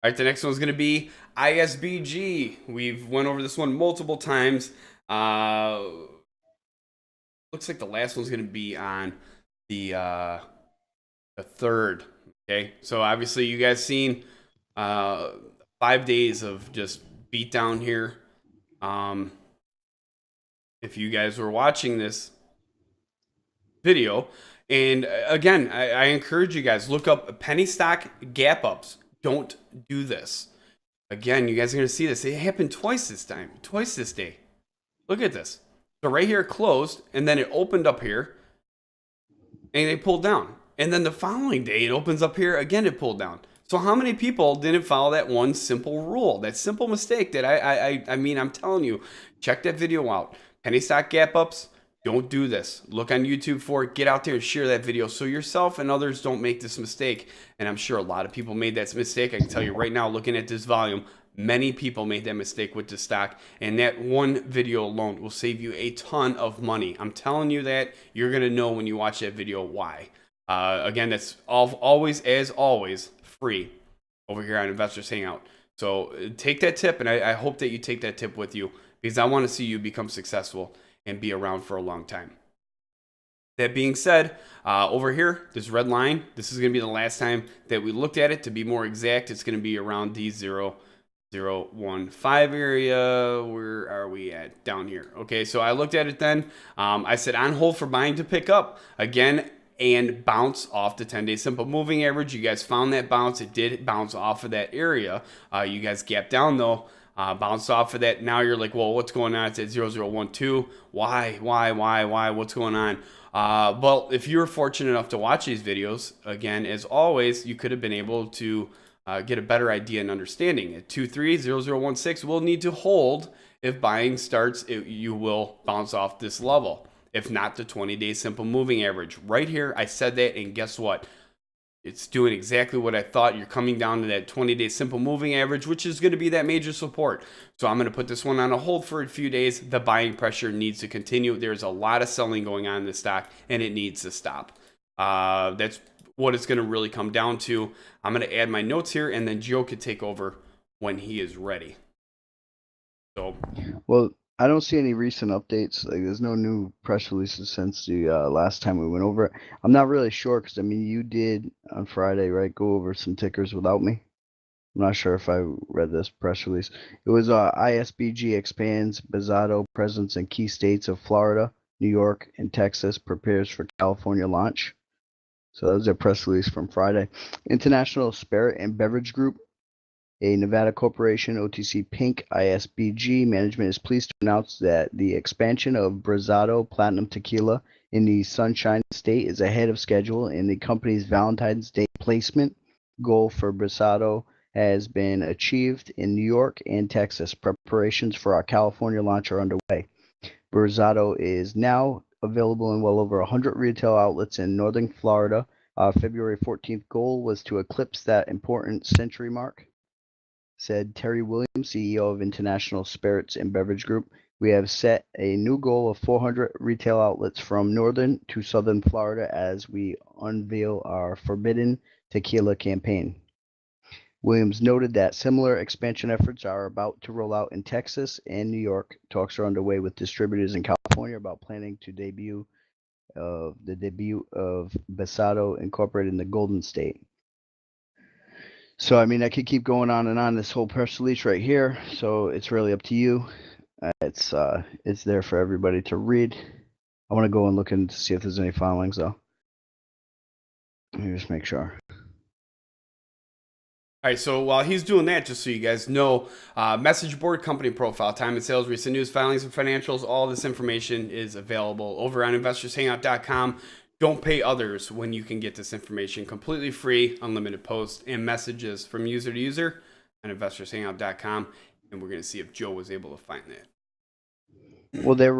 All right, the next one's going to be ISBG. We've went over this one multiple times. Uh, Looks like the last one's going to be on the uh, the third. Okay, so obviously you guys seen uh, 5 days of just beat down here. Um, if you guys were watching this video, and again, I encourage you guys look up penny stock gap ups. Don't do this. Again, you guys are going to see this. It happened twice this time, twice this day. Look at this. So right here it closed, and then it opened up here, and they pulled down. And then the following day it opens up here, again it pulled down. So how many people didn't follow that one simple rule, that simple mistake that I mean, I'm telling you, check that video out. Penny stock gap ups, don't do this. Look on YouTube for it. Get out there and share that video so yourself and others don't make this mistake. And I'm sure a lot of people made that mistake. I can tell you right now, looking at this volume, many people made that mistake with this stock. And that one video alone will save you a ton of money. I'm telling you that. You're going to know when you watch that video why. Again, that's always, as always, free over here on Investors Hangout. So take that tip, and I hope that you take that tip with you because I want to see you become successful and be around for a long time. That being said, over here, this red line, this is going to be the last time that we looked at it. To be more exact, it's going to be around D0015 area. Where are we at? Down here. Okay, so I looked at it then. I said on hold for buying to pick up. Again, and bounce off the 10-day simple moving average. You guys found that bounce. It did bounce off of that area. You guys gapped down though. Bounced off of that. Now you're like, well, what's going on? It's at 0012. Why? What's going on? Well, if you were fortunate enough to watch these videos, again, as always, you could have been able to get a better idea and understanding. At 230016, we'll need to hold. If buying starts, you will bounce off this level. If not, the 20-day simple moving average. Right here, I said that, and guess what? It's doing exactly what I thought. You're coming down to that 20-day simple moving average, which is going to be that major support. So I'm going to put this one on a hold for a few days. The buying pressure needs to continue. There's a lot of selling going on in this stock, and it needs to stop. That's what it's going to really come down to. I'm going to add my notes here, and then Joe could take over when he is ready. So, well, I don't see any recent updates. Like, there's no new press releases since the last time we went over it. I'm not really sure because I mean, you did on Friday, right? Go over some tickers without me. I'm not sure if I read this press release. It was ISBG expands Bezzato presence in key states of Florida, New York, and Texas. Prepares for California launch. So that was a press release from Friday. International Spirit and Beverage Group, a Nevada corporation, OTC Pink ISBG management is pleased to announce that the expansion of Brazado Platinum Tequila in the Sunshine State is ahead of schedule, and the company's Valentine's Day placement goal for Brazado has been achieved in New York and Texas. Preparations for our California launch are underway. Brazado is now available in well over 100 retail outlets in northern Florida. February 14th goal was to eclipse that important century mark, said Terry Williams, CEO of International Spirits and Beverage Group. We have set a new goal of 400 retail outlets from northern to southern Florida as we unveil our Forbidden Tequila campaign. Williams noted that similar expansion efforts are about to roll out in Texas and New York. Talks are underway with distributors in California about planning to debut of Bessado Incorporated in the Golden State. So, I mean, I could keep going on and on this whole press release right here. So it's really up to you. It's there for everybody to read. I want to go and look and see if there's any filings though. Let me just make sure. All right, so while he's doing that, just so you guys know, message board, company profile, time and sales, recent news, filings, and financials, all this information is available over on investorshangout.com. Don't pay others when you can get this information completely free, unlimited posts and messages from user to user on investorshangout.com. And we're going to see if Joe was able to find that. Well, they're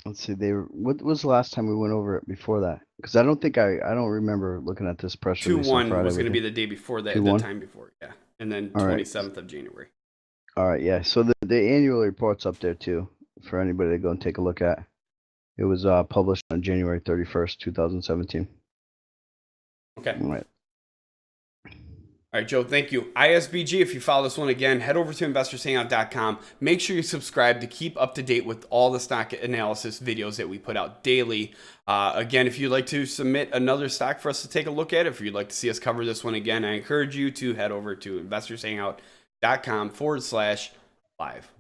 let's see, what was the last time we went over it before that? Because I don't remember looking at this press release on 2-1 Friday. was going to be the day before that, the time before, yeah. And then 27th of January. All right, yeah. So the annual report's up there too for anybody to go and take a look at. It was published on January 31st, 2017. Okay. All right. All All right, Joe, thank you. ISBG, if you follow this one again, head over to investorshangout.com. Make sure you subscribe to keep up to date with all the stock analysis videos that we put out daily. Again, if you'd like to submit another stock for us to take a look at, if you'd like to see us cover this one again, I encourage you to head over to investorshangout.com/live.